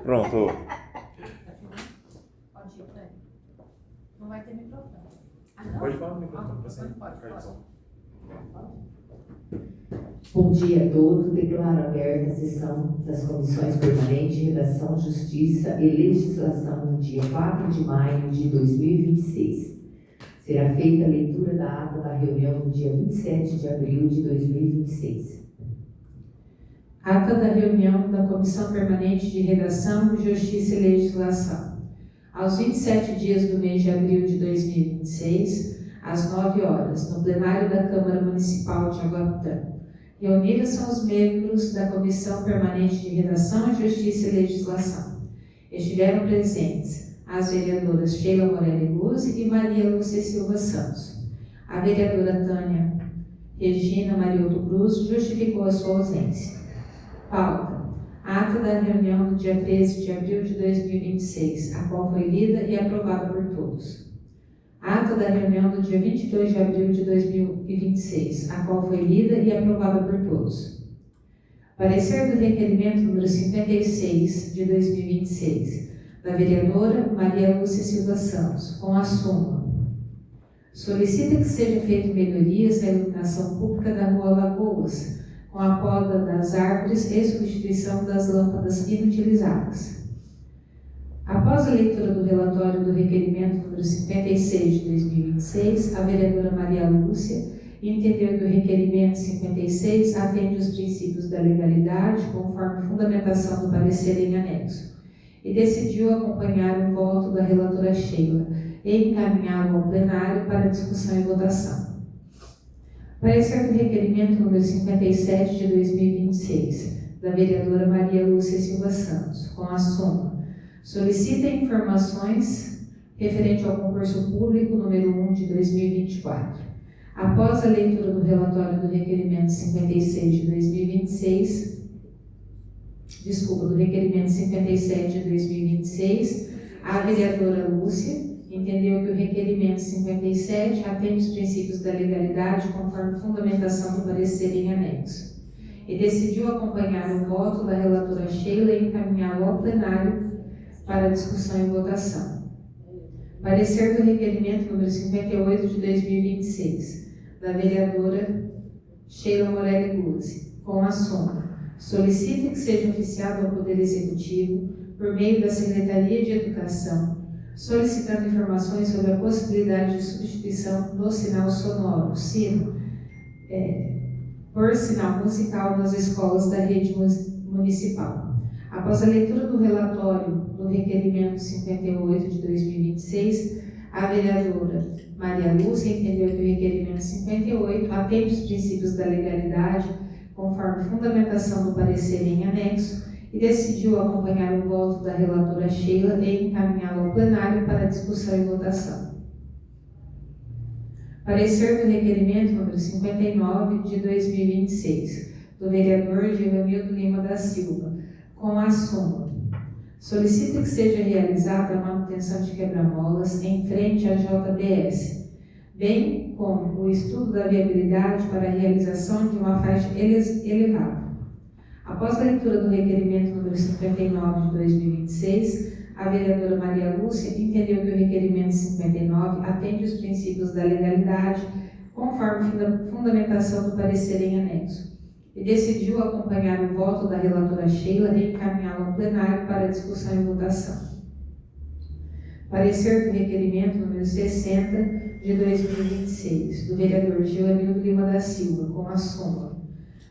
Pronto. Pode ir, né? Não vai ter microfone. Ah, não? Pode falar no microfone, Pode. Bom dia a todos. Declaro aberta a sessão das comissões permanentes de Redação, Justiça e Legislação no dia 4 de maio de 2026. Será feita a leitura da ata da reunião no dia 27 de abril de 2026. Ata da reunião da Comissão Permanente de Redação, Justiça e Legislação. Aos 27 dias do mês de abril de 2026, às 9 horas, no plenário da Câmara Municipal de Jaguapitã. Reuniram-se os membros da Comissão Permanente de Redação, Justiça e Legislação. Estiveram presentes as vereadoras Sheila Morelli Guzzi e Maria Lúcia Silva Santos. A vereadora Tânia Regina Mariotto Cruz justificou a sua ausência. Pauta. Ata da reunião do dia 13 de abril de 2026, a qual foi lida e aprovada por todos. Ata da reunião do dia 22 de abril de 2026, a qual foi lida e aprovada por todos. Parecer do requerimento número 56 de 2026, da vereadora Maria Lúcia Silva Santos, com a súmula. Solicita que sejam feitas melhorias na iluminação pública da Rua Lagoas, com a poda das árvores e substituição das lâmpadas inutilizadas. Após a leitura do relatório do requerimento número 56 de 2026, a vereadora Maria Lúcia entendeu que o requerimento 56 atende os princípios da legalidade, conforme fundamentação do parecer em anexo, e decidiu acompanhar o voto da relatora Sheila e encaminhá-lo ao plenário para discussão e votação. Parecer do requerimento número 57 de 2026, da vereadora Maria Lúcia Silva Santos, com a súmula. Solicita informações referente ao concurso público número 1 de 2024. Após a leitura do relatório do requerimento 56 de 2026, do requerimento 57 de 2026, a vereadora Lúcia entendeu que o requerimento 57 atende os princípios da legalidade conforme fundamentação do parecer em anexo e decidiu acompanhar o voto da relatora Sheila e encaminhá-lo ao plenário para discussão e votação. Parecer do requerimento número 58 de 2026, da vereadora Sheila Morelli Guzzi, com a súmula. Solicita que seja oficiado ao Poder Executivo, por meio da Secretaria de Educação, solicitando informações sobre a possibilidade de substituição do sinal sonoro, sino, por sinal musical nas escolas da rede municipal. Após a leitura do relatório do requerimento 58 de 2026, a vereadora Maria Lúcia entendeu que o requerimento 58 atende os princípios da legalidade, conforme fundamentação do parecer em anexo, e decidiu acompanhar o voto da relatora Sheila e encaminhá-lo ao plenário para discussão e votação. Parecer do requerimento número 59 de 2026, do vereador Givanildo Lima da Silva, com a súmula. Solicita que seja realizada a manutenção de quebra-molas em frente à JBS, bem como o estudo da viabilidade para a realização de uma faixa elevada. Após a leitura do requerimento número 59 de 2026, a vereadora Maria Lúcia entendeu que o requerimento 59 atende os princípios da legalidade, conforme fundamentação do parecer em anexo, e decidiu acompanhar o voto da relatora Sheila e encaminhá-lo ao plenário para discussão e votação. Parecer do requerimento número 60 de 2026, do vereador Givanildo Lima da Silva, com a súmula.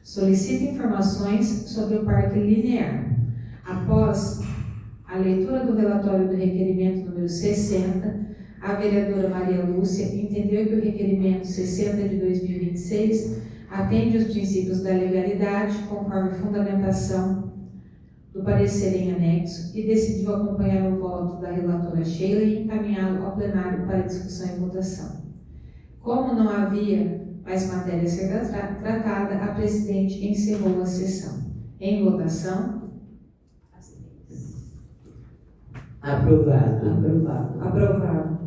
Solicita informações sobre o parque linear. Após a leitura do relatório do requerimento número 60, a vereadora Maria Lúcia entendeu que o requerimento 60 de 2026 atende os princípios da legalidade, conforme fundamentação do parecer em anexo, e decidiu acompanhar o voto da relatora Sheila e encaminhá-lo ao plenário para discussão e votação. Como não havia mais matéria a ser tratada, a presidente encerrou a sessão. Em votação. Aprovado. Aprovado.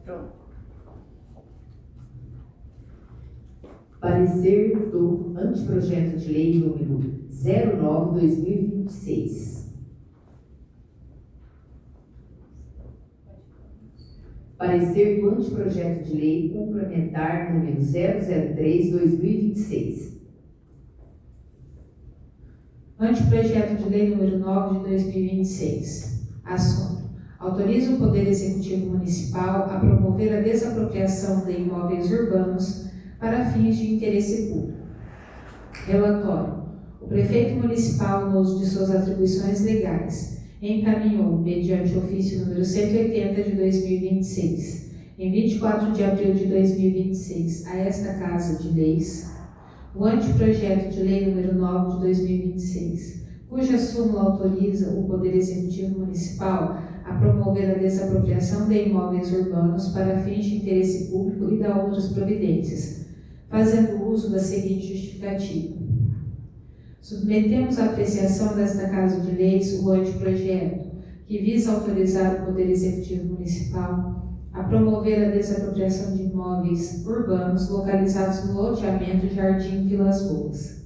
Pronto. Para Parecer do anteprojeto de lei número 09/2026. Parecer do anteprojeto de lei complementar número 003/2026. Anteprojeto de lei número 9 de 2026. Assunto: autoriza o Poder Executivo Municipal a promover a desapropriação de imóveis urbanos para fins de interesse público. Relatório: o prefeito municipal, no uso de suas atribuições legais, encaminhou, mediante ofício número 180 de 2026, em 24 de abril de 2026, a esta Casa de Leis, o anteprojeto de lei número 9 de 2026, cuja súmula autoriza o Poder Executivo Municipal a promover a desapropriação de imóveis urbanos para fins de interesse público e da outras providências, fazendo uso da seguinte justificativa. Submetemos à apreciação desta Casa de Leis o anteprojeto, que visa autorizar o Poder Executivo Municipal a promover a desapropriação de imóveis urbanos localizados no loteamento Jardim Vilas Boas.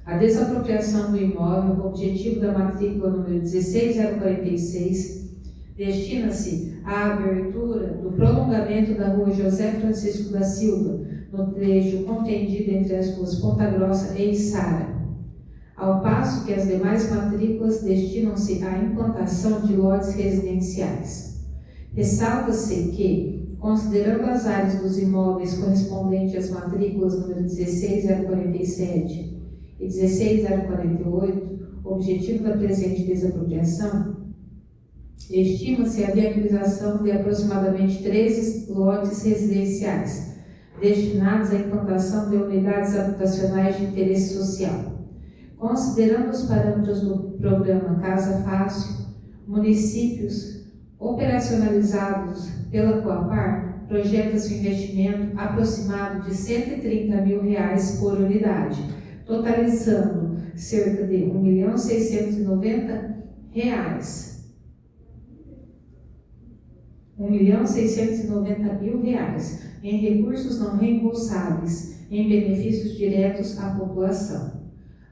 A desapropriação do imóvel, o objetivo da matrícula número 16046, destina-se à abertura do prolongamento da rua José Francisco da Silva, no trecho compreendido entre as ruas Ponta Grossa e Içara, ao passo que as demais matrículas destinam-se à implantação de lotes residenciais. Ressalta-se que, considerando as áreas dos imóveis correspondentes às matrículas número 16047 e 16048, o objetivo da presente desapropriação, estima-se a viabilização de aproximadamente 13 lotes residenciais, destinados à implantação de unidades habitacionais de interesse social. Considerando os parâmetros do programa Casa Fácil, municípios operacionalizados pela Coapar, projeta-se um investimento aproximado de R$ 130 mil por unidade, totalizando cerca de R$ 1.690.000. R$ 1.690.000 em recursos não reembolsáveis, em benefícios diretos à população.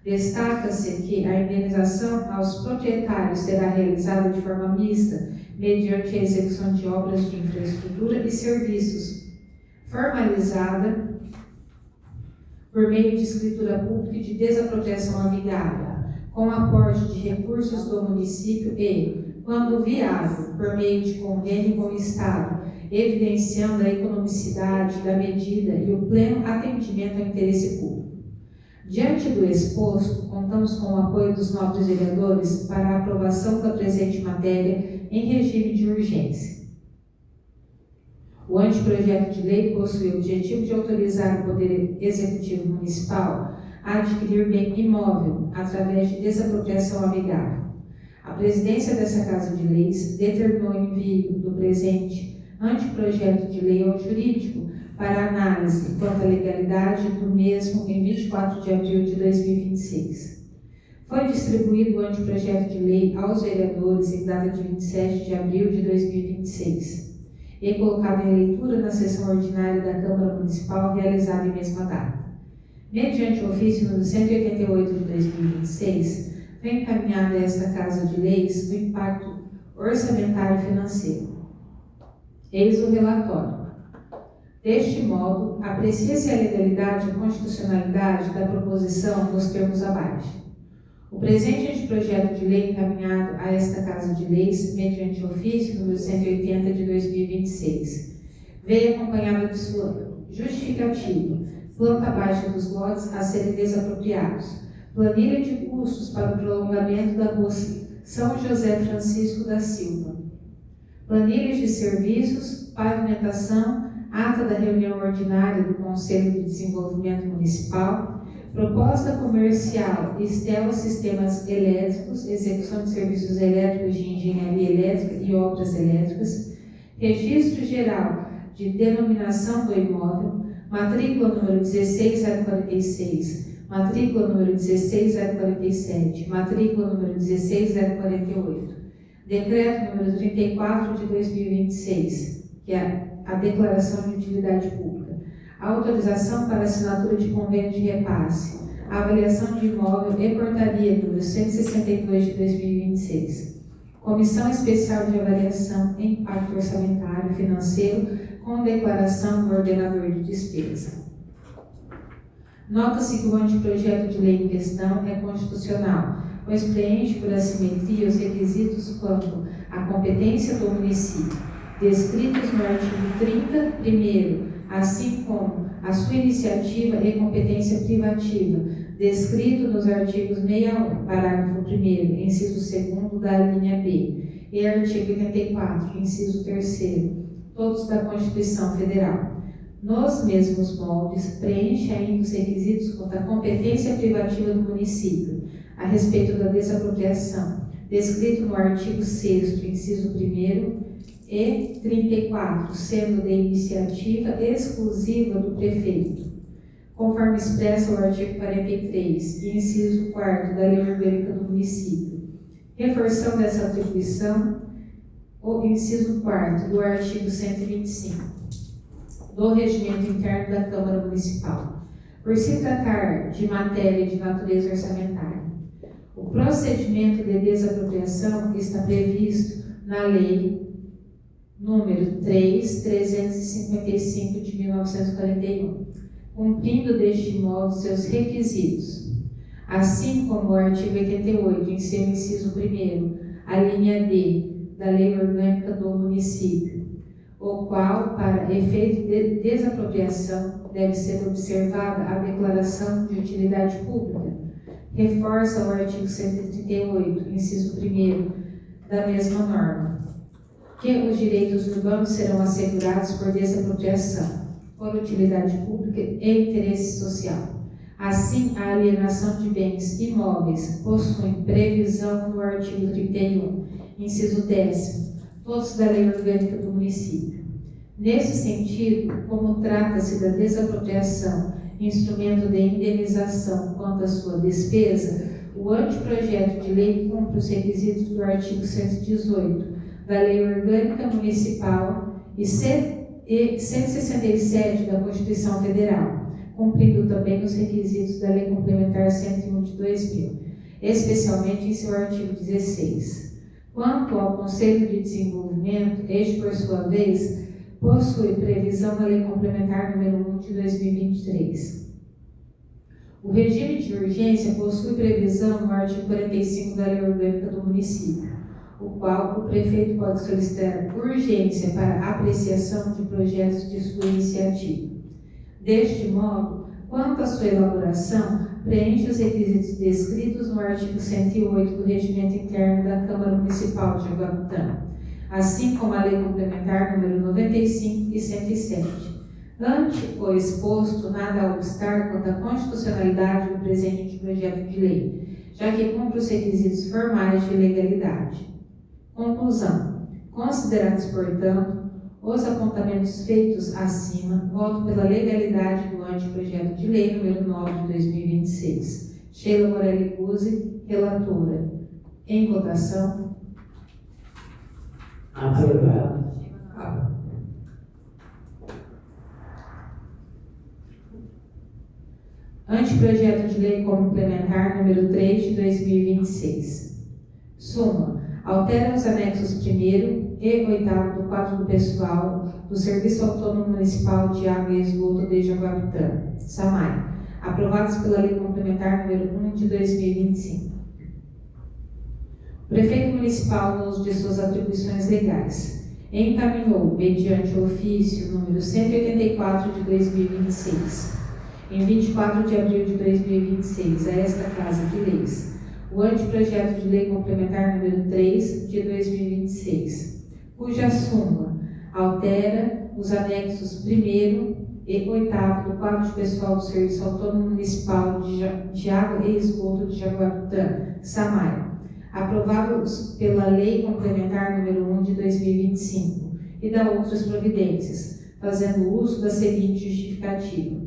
Destaca-se que a indenização aos proprietários será realizada de forma mista, mediante a execução de obras de infraestrutura e serviços, formalizada por meio de escritura pública e de desapropriação amigável, com aporte de recursos do município e, quando viável, por meio de convênio com o Estado, evidenciando a economicidade da medida e o pleno atendimento ao interesse público. Diante do exposto, contamos com o apoio dos nobres vereadores para a aprovação da presente matéria em regime de urgência. O anteprojeto de lei possui o objetivo de autorizar o Poder Executivo Municipal a adquirir bem imóvel através de desapropriação amigável. A presidência dessa Casa de Leis determinou o envio do presente anteprojeto de lei ao jurídico para análise quanto à legalidade do mesmo em 24 de abril de 2026. Foi distribuído o anteprojeto de lei aos vereadores em data de 27 de abril de 2026 e colocado em leitura na sessão ordinária da Câmara Municipal realizada em mesma data. Mediante o ofício número 188 de 2026, foi encaminhada a esta Casa de Leis o impacto orçamentário e financeiro. Eis o relatório. Deste modo, aprecia-se a legalidade e constitucionalidade da proposição nos termos abaixo. O presente anteprojeto de lei encaminhado a esta Casa de Leis, mediante ofício número 180 de 2026, veio acompanhado de sua justificativa, planta baixa dos lotes a serem desapropriados, planilha de custos para o prolongamento da rua São José Francisco da Silva, planilhas de serviços, pavimentação, ata da reunião ordinária do Conselho de Desenvolvimento Municipal, proposta comercial Estela Sistemas Elétricos, execução de serviços elétricos de engenharia elétrica e obras elétricas, registro geral de denominação do imóvel, matrícula número 16046, matrícula número 16047, matrícula número 16048, decreto número 34 de 2026, que é a declaração de utilidade pública, a autorização para assinatura de convênio de repasse, a avaliação de imóvel e portaria número 162 de 2026. Comissão Especial de Avaliação em Impacto Orçamentário Financeiro com declaração do ordenador de despesa. Nota-se que o anteprojeto de lei em questão é constitucional, pois preenche por assimetria os requisitos quanto à competência do município, descritos no artigo 30, primeiro, assim como a sua iniciativa e competência privativa, descrito nos artigos 61, parágrafo 1º, inciso 2º da linha B, e artigo 84, inciso 3º, todos da Constituição Federal. Nos mesmos moldes, preenche ainda os requisitos quanto à competência privativa do município, a respeito da desapropriação, descrito no artigo 6º, inciso 1º, e 34, sendo de iniciativa exclusiva do prefeito, conforme expressa o artigo 43, inciso 4º da Lei Orgânica do Município. Reforçando essa atribuição, o inciso 4º do artigo 125 do Regimento Interno da Câmara Municipal, por se tratar de matéria de natureza orçamentária. O procedimento de desapropriação está previsto na Lei número 3.355 de 1941, cumprindo deste modo seus requisitos, assim como o artigo 88, em seu inciso 1º, a linha D da Lei Orgânica do Município, o qual, para efeito de desapropriação, deve ser observada a declaração de utilidade pública. Reforça o artigo 138, inciso 1º, da mesma norma, que os direitos urbanos serão assegurados por desapropriação, por utilidade pública e interesse social. Assim, a alienação de bens imóveis possui previsão no artigo 31, inciso 10º, todos da Lei Orgânica do Município. Nesse sentido, como trata-se da desapropriação, instrumento de indenização quanto à sua despesa, o anteprojeto de lei cumpre os requisitos do artigo 118 da Lei Orgânica Municipal e 167 da Constituição Federal, cumprindo também os requisitos da Lei Complementar 101 de 2000, especialmente em seu artigo 16. Quanto ao Conselho de Desenvolvimento, este, por sua vez, possui previsão na Lei Complementar número 1 de 2023. O regime de urgência possui previsão no artigo 45 da Lei Orgânica do Município, o qual o prefeito pode solicitar urgência para apreciação de projetos de sua iniciativa. Deste modo, quanto à sua elaboração, preenche os requisitos descritos no artigo 108 do Regimento Interno da Câmara Municipal de Jaguapitã, assim como a Lei Complementar número 95 e 107. Ante o exposto, nada a obstar quanto à constitucionalidade do presente projeto de lei, já que cumpre os requisitos formais de legalidade. Conclusão. Considerados, portanto, os apontamentos feitos acima, voto pela legalidade do anteprojeto de lei número 9 de 2026. Sheila Morelli Guzzi, relatora. Em votação. Aprovado. Anteprojeto de lei complementar número 3 de 2026. Suma. Altera os anexos 1º e 8º do quadro do pessoal do Serviço Autônomo Municipal de Água e Esgoto de Jaguapitã, SAMAI, aprovados pela Lei Complementar número 1 de 2025. O prefeito municipal, no uso de suas atribuições legais, encaminhou, mediante ofício número 184 de 2026, em 24 de abril de 2026, a esta Casa de Leis, o anteprojeto de lei complementar número 3 de 2026, cuja súmula altera os anexos 1º e 8º do quadro de pessoal do Serviço Autônomo Municipal de Água e Esgoto de Jaguapitã, SAMAI, aprovados pela Lei Complementar número 1 de 2025, e da outras providências, fazendo uso da seguinte justificativa.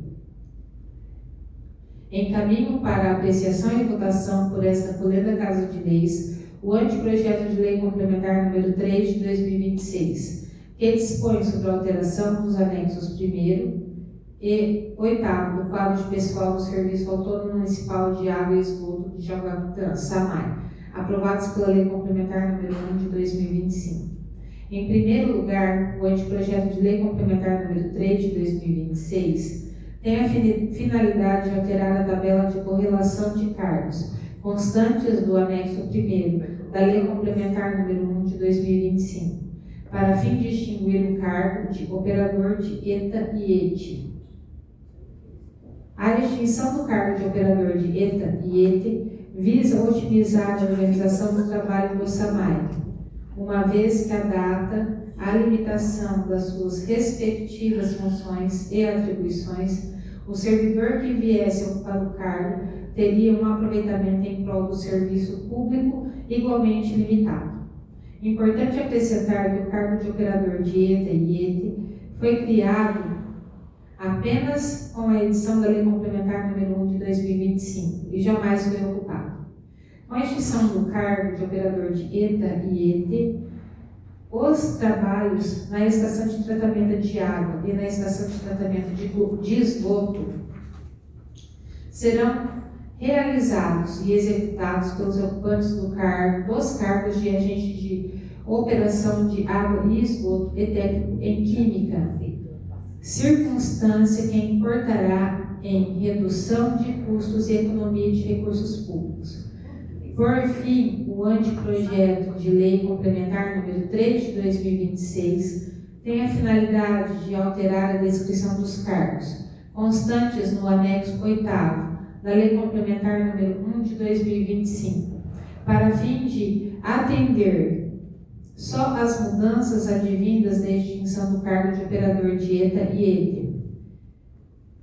Encaminho para apreciação e votação por esta colenda Casa de Leis o anteprojeto de lei complementar número 3 de 2026, que dispõe sobre a alteração dos anexos 1º e 8º do quadro de pessoal do Serviço Autônomo Municipal de Água e Esgoto de Jaguapitã, SAMAI, aprovados pela Lei Complementar número 1 de 2025. Em primeiro lugar, o anteprojeto de Lei Complementar número 3 de 2026 tem a finalidade de alterar a tabela de correlação de cargos constantes do anexo 1º da Lei Complementar número 1 de 2025, para fim de extinguir o cargo de operador de ETA e ETE. A extinção do cargo de operador de ETA e ETE visa otimizar a organização do trabalho do SAMAI, uma vez que a data, a limitação das suas respectivas funções e atribuições, o servidor que viesse a ocupar o cargo teria um aproveitamento em prol do serviço público igualmente limitado. Importante acrescentar que o cargo de operador de ETA e ETE foi criado apenas com a edição da Lei Complementar número 1 de 2025 e jamais foi ocupado. Com a extinção do cargo de operador de ETA e ETE, os trabalhos na estação de tratamento de água e na estação de tratamento de esgoto serão realizados e executados pelos ocupantes dos cargos de agente de operação de água e esgoto e técnico em química, circunstância que importará em redução de custos e economia de recursos públicos. Por fim, o anteprojeto de Lei Complementar número 3 de 2026 tem a finalidade de alterar a descrição dos cargos constantes no anexo 8º da Lei Complementar número 1 de 2025, para fim de atender só as mudanças advindas da extinção do cargo de operador de ETA e ETE,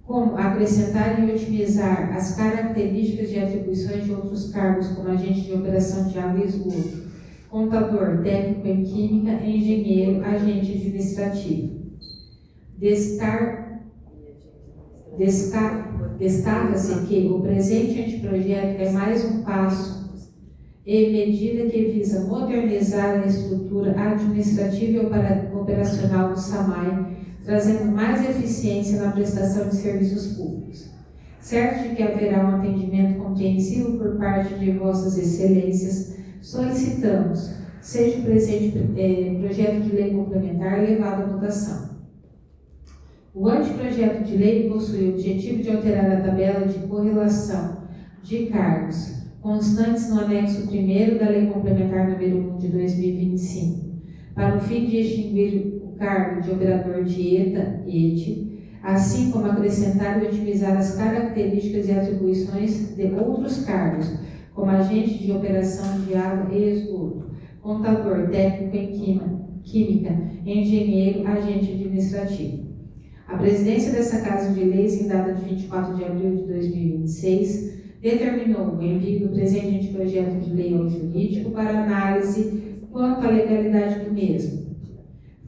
como acrescentar e otimizar as características e atribuições de outros cargos, como agente de operação de água e esgoto, contador, técnico em química, engenheiro, agente administrativo. Destaca-se que o presente anteprojeto é mais um passo e medida que visa modernizar a estrutura administrativa e operacional do SAMAI, trazendo mais eficiência na prestação de serviços públicos. Certo de que haverá um atendimento compreensivo por parte de vossas excelências, solicitamos, seja o presente projeto de lei complementar levado à votação. O anteprojeto de lei possui o objetivo de alterar a tabela de correlação de cargos constantes no anexo 1º da Lei Complementar número 1 de 2025, para o fim de extinguir o cargo de operador de ETA e ETE, assim como acrescentar e otimizar as características e atribuições de outros cargos, como agente de operação de água e esgoto, contador, técnico em química, engenheiro, agente administrativo. A presidência dessa Casa de Leis, em data de 24 de abril de 2026, determinou o envio do presente anteprojeto de lei ao jurídico para análise quanto à legalidade do mesmo.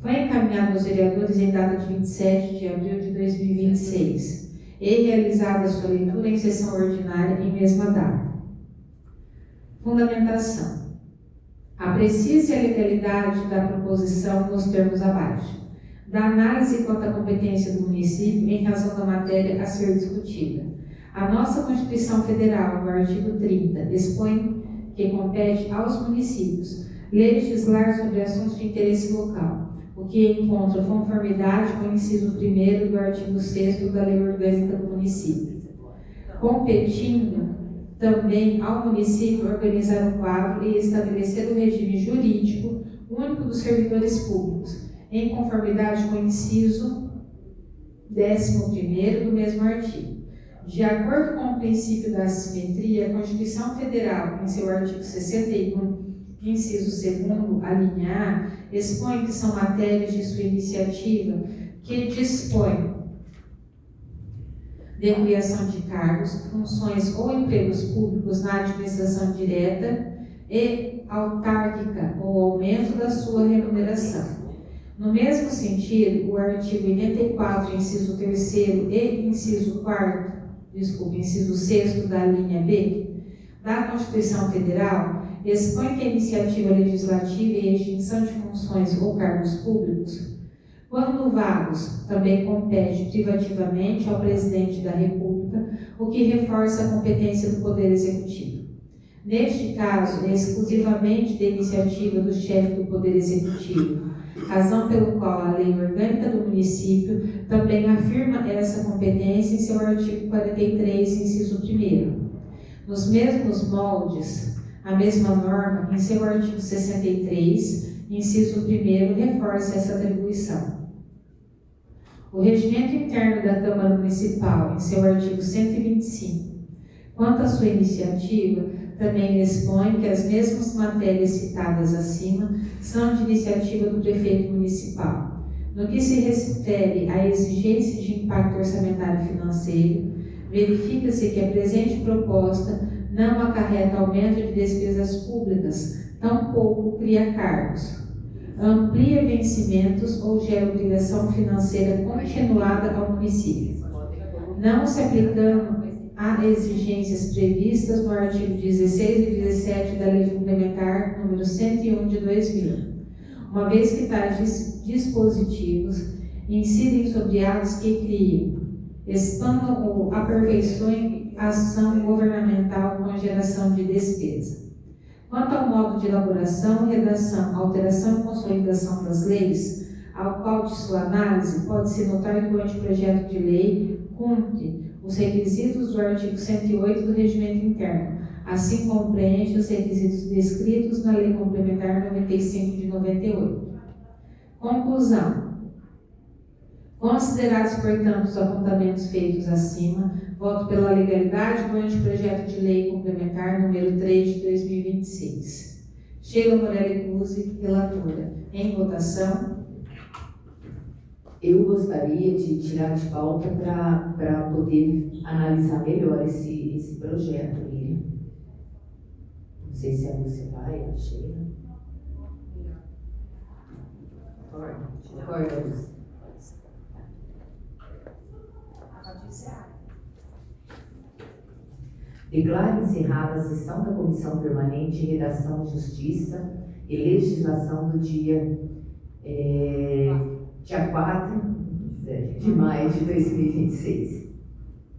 Foi encaminhado aos vereadores em data de 27 de abril de 2026 e realizada sua leitura em sessão ordinária em mesma data. Fundamentação. Aprecie-se a legalidade da proposição nos termos abaixo. Da análise quanto à competência do município em razão da matéria a ser discutida. A nossa Constituição Federal, no artigo 30, expõe que compete aos municípios legislar sobre assuntos de interesse local, o que encontra conformidade com o inciso 1º do artigo 6º da Lei Orgânica do Município, competindo também ao município organizar um quadro e estabelecer o regime jurídico único dos servidores públicos, em conformidade com o inciso 11º do mesmo artigo. De acordo com o princípio da assimetria, a Constituição Federal, em seu artigo 61, inciso 2º, a linha A, expõe que são matérias de sua iniciativa que dispõem de criação de cargos, funções ou empregos públicos na administração direta e autárquica ou aumento da sua remuneração. No mesmo sentido, o artigo 84, inciso 3º e inciso 6º da linha B da Constituição Federal expõe que a iniciativa legislativa e a extinção de funções ou cargos públicos Quando vagos, também compete privativamente ao presidente da República, o que reforça a competência do Poder Executivo. Neste caso, é exclusivamente da iniciativa do chefe do Poder Executivo, razão pelo qual a Lei Orgânica do Município também afirma essa competência em seu artigo 43, inciso 1º. Nos mesmos moldes, a mesma norma, em seu artigo 63, inciso 1º, reforça essa atribuição. O regimento interno da Câmara Municipal, em seu artigo 125, quanto à sua iniciativa, também expõe que as mesmas matérias citadas acima são de iniciativa do prefeito municipal. No que se refere à exigência de impacto orçamentário financeiro, verifica-se que a presente proposta não acarreta aumento de despesas públicas, tampouco cria cargos, amplia vencimentos ou gera obrigação financeira continuada ao município, não se aplicando a exigências previstas no artigo 16 e 17 da Lei Complementar número 101 de 2000, uma vez que tais dispositivos incidem sobre atos que criem, expandam ou aperfeiçoem a ação governamental com a geração de despesa. Quanto ao modo de elaboração, redação, alteração e consolidação das leis, ao qual de sua análise pode-se notar que o anteprojeto de lei cumpre os requisitos do artigo 108 do Regimento Interno, assim como preenche os requisitos descritos na Lei Complementar 95 de 98. Conclusão. Considerados, portanto, os apontamentos feitos acima, voto pela legalidade do anteprojeto de Lei Complementar número 3 de 2026. Sheila Morelli Guzzi, relatora. Em votação. Eu gostaria de tirar de pauta para poder analisar melhor esse projeto, Miriam. Não sei se você vai, a Sheila. Concorda, Luz? Declaro encerrada a sessão da Comissão Permanente de Redação, Justiça e Legislação do dia 4 de maio de 2026.